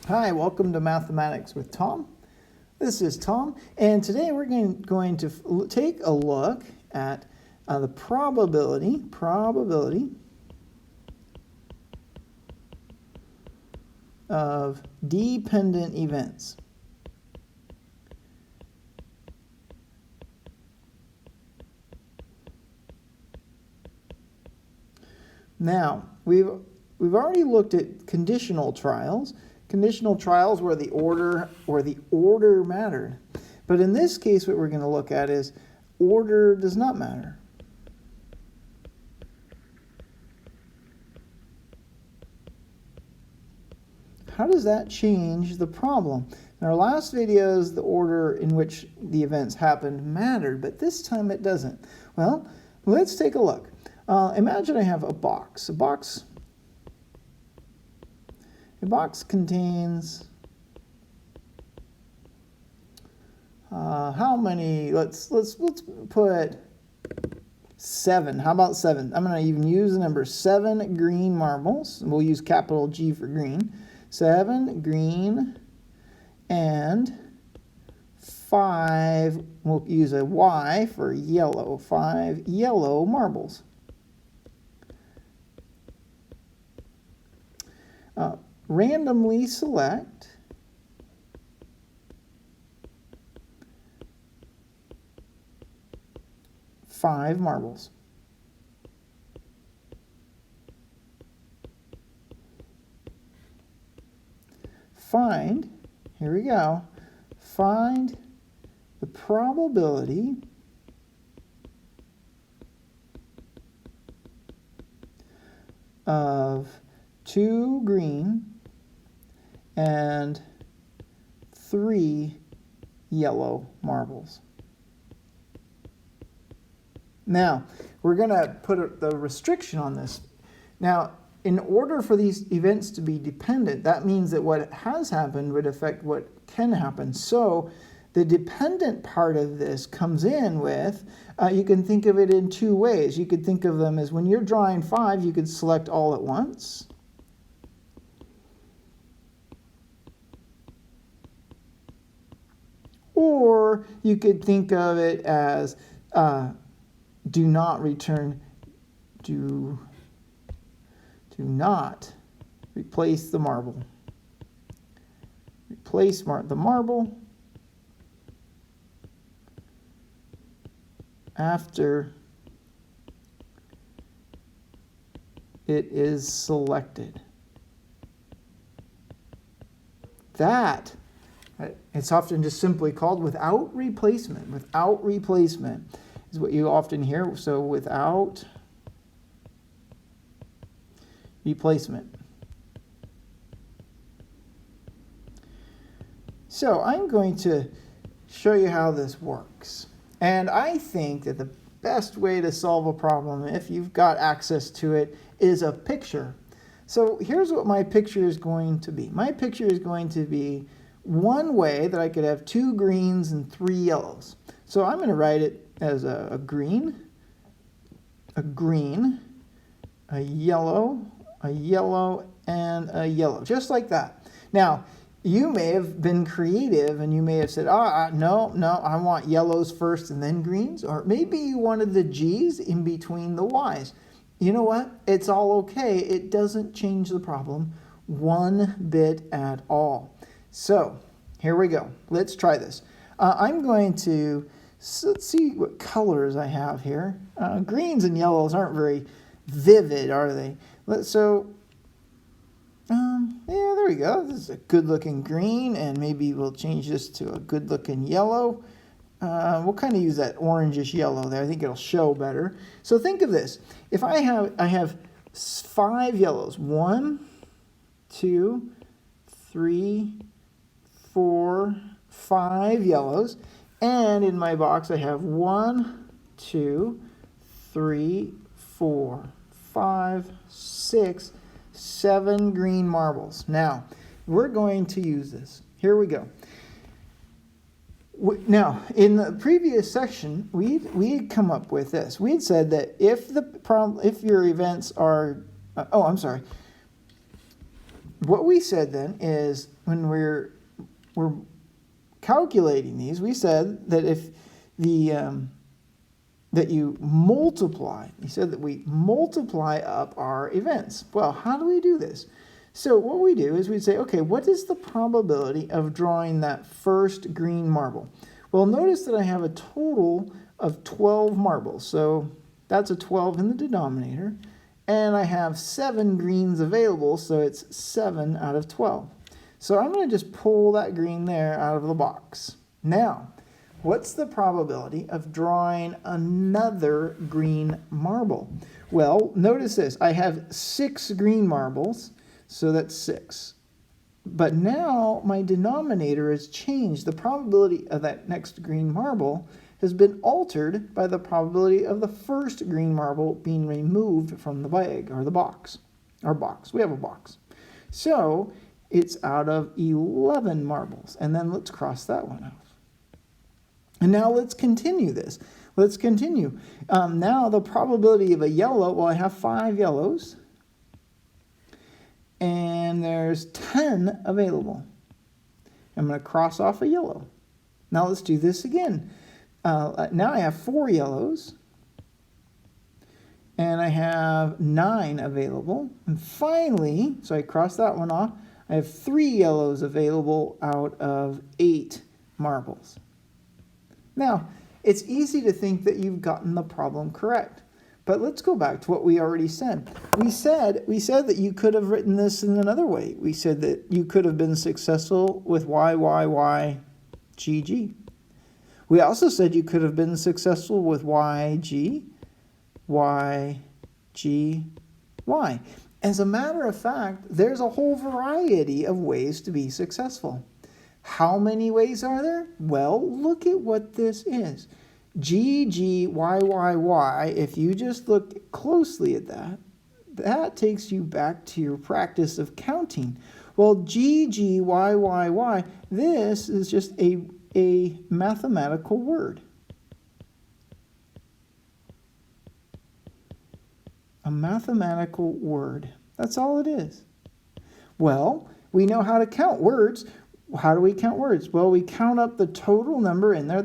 Hi, welcome to Mathematics with Tom. This is Tom, and today we're going to take a look at the probability of dependent events. Now, we've already looked at conditional trials. Conditional trials where the order mattered. But in this case, what we're going to look at is order does not matter. How does that change the problem? In our last videos, the order in which the events happened mattered, but this time it doesn't. Well, let's take a look. Imagine I have a box. A box contains how many? Let's put 7. How about 7? I'm going to even use the number 7 green marbles. We'll use capital G for green. 7 green and 5. We'll use a Y for yellow. 5 yellow marbles. Randomly select five marbles. Find, here we go, find the probability of 2 green and 3 yellow marbles. Now, we're going to put the restriction on this. Now, in order for these events to be dependent, that means that what has happened would affect what can happen. So, the dependent part of this comes in with, you can think of it in 2 ways. You could think of them as when you're drawing 5, you could select all at once. Or you could think of it as do not replace the marble. Replace the marble after it is selected. That, it's often just simply called without replacement. Without replacement is what you often hear. So without replacement. So I'm going to show you how this works. And I think that the best way to solve a problem, if you've got access to it, is a picture. So here's what my picture is going to be. My picture is going to be one way that I could have 2 greens and 3 yellows. So I'm going to write it as a green, a yellow, and a yellow, just like that. Now, you may have been creative and you may have said, no, I want yellows first and then greens. Or maybe you wanted the G's in between the Y's. You know what? It's all okay. It doesn't change the problem one bit at all. So here we go. Let's try this. I'm going to, let's see what colors I have here. Greens and yellows aren't very vivid, are they? Yeah, there we go. This is a good-looking green, and maybe we'll change this to a good-looking yellow. We'll kind of use that orangish yellow there. I think it'll show better. So think of this. If I have 5 yellows. 1, 2, 3, 4, 5 yellows. And in my box I have 1, 2, 3, 4, 5, 6, 7 green marbles. Now, we're going to use this. Here we go. Now, in the previous section, we had come up with this. We had said that if your events are, what we said then is when we're calculating these, we said that if the that you multiply, he said that we multiply up our events. Well, how do we do this? So what we do is we say, okay, what is the probability of drawing that first green marble? Well, notice that I have a total of 12 marbles. So that's a 12 in the denominator. And I have 7 greens available, so it's 7 out of 12. So I'm going to just pull that green there out of the box. Now, what's the probability of drawing another green marble? Well, notice this. I have 6 green marbles, so that's 6. But now my denominator has changed. The probability of that next green marble has been altered by the probability of the first green marble being removed from the bag or the box. Our box. We have a box. So it's out of 11 marbles. And then let's cross that one off. And now let's continue this. Let's continue. Now the probability of a yellow, well, I have 5 yellows. And there's 10 available. I'm going to cross off a yellow. Now let's do this again. Now I have 4 yellows. And I have 9 available. And finally, so I cross that one off, I have 3 yellows available out of 8 marbles. Now, it's easy to think that you've gotten the problem correct. But let's go back to what we already said. We said that you could have written this in another way. We said that you could have been successful with Y, Y, Y, G, G. We also said you could have been successful with Y, G, Y, G, Y. As a matter of fact, there's a whole variety of ways to be successful. How many ways are there? Well, look at what this is. G, G, Y, Y, Y, if you just look closely at that, that takes you back to your practice of counting. Well, G, G, Y, Y, Y, this is just a mathematical word. A mathematical word. That's all it is. Well, we know how to count words. How do we count words? Well, we count up the total number in there.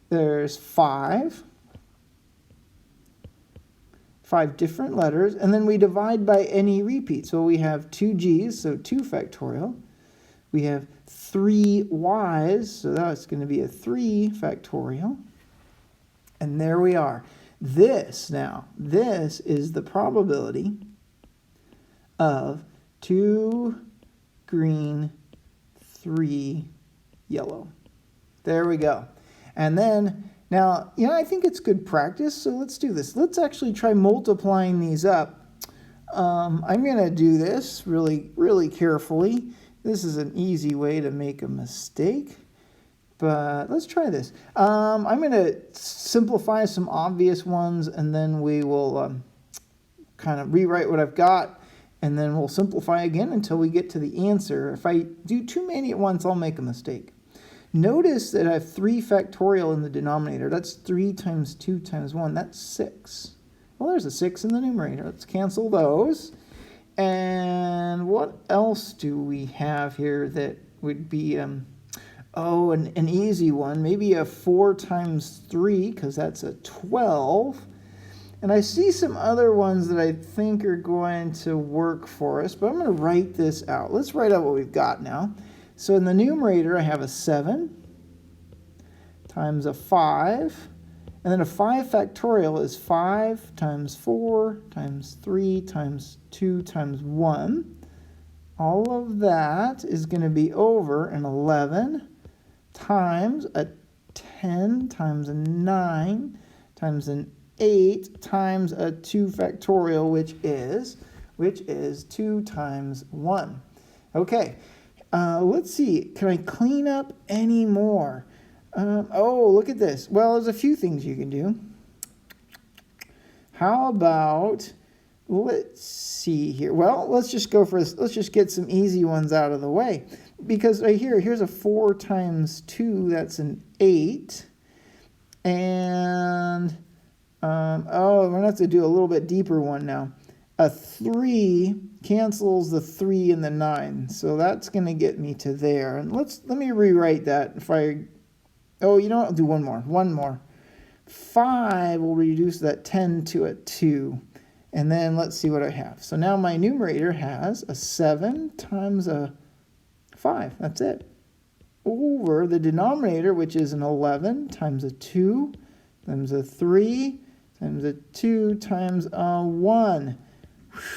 There's 5 different letters, and then we divide by any repeat. So we have 2 G's, so 2 factorial. We have 3 Y's, so that's going to be a 3 factorial. And there we are. This is the probability of 2 green, 3 yellow. There we go. And then, now, I think it's good practice, so let's do this. Let's actually try multiplying these up. I'm going to do this really, really carefully. This is an easy way to make a mistake, but let's try this. I'm going to simplify some obvious ones, and then we will kind of rewrite what I've got, and then we'll simplify again until we get to the answer. If I do too many at once, I'll make a mistake. Notice that I have 3 factorial in the denominator. That's 3 times 2 times 1. That's 6. Well, there's a 6 in the numerator. Let's cancel those. And what else do we have here that would be, an easy one. Maybe a 4 times 3, because that's a 12. And I see some other ones that I think are going to work for us, but I'm going to write this out. Let's write out what we've got now. So in the numerator, I have a 7 times a 5. And then a 5 factorial is 5 times 4 times 3 times 2 times 1. All of that is going to be over an 11 times a 10 times a 9 times an 8 times a 2 factorial, which is 2 times 1. Okay, let's see. Can I clean up any more? Look at this. Well, there's a few things you can do. How about, let's see here. Well, let's just go for this. Let's just get some easy ones out of the way. Because right here, here's a 4 times 2, that's an 8. And, we're going to have to do a little bit deeper one now. a 3 cancels the 3 and the 9. So that's going to get me to there. And let me rewrite that. Oh, you know what? I'll do one more. 5 will reduce that 10 to a 2. And then let's see what I have. So now my numerator has a 7 times a 5. That's it. Over the denominator, which is an 11 times a 2 times a 3 times a 2 times a 1.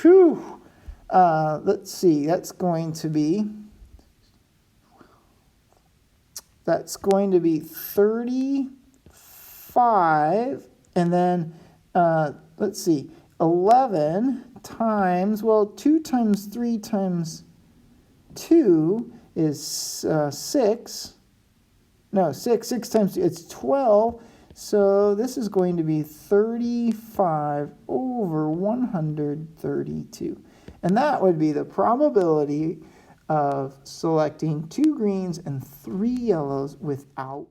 Whew. Let's see. That's going to be 35. And then let's see. 11 times, well, 2 times 3 times 2 is 6. No, 6 times 2, it's 12. So this is going to be 35 over 132. And that would be the probability of selecting 2 greens and 3 yellows without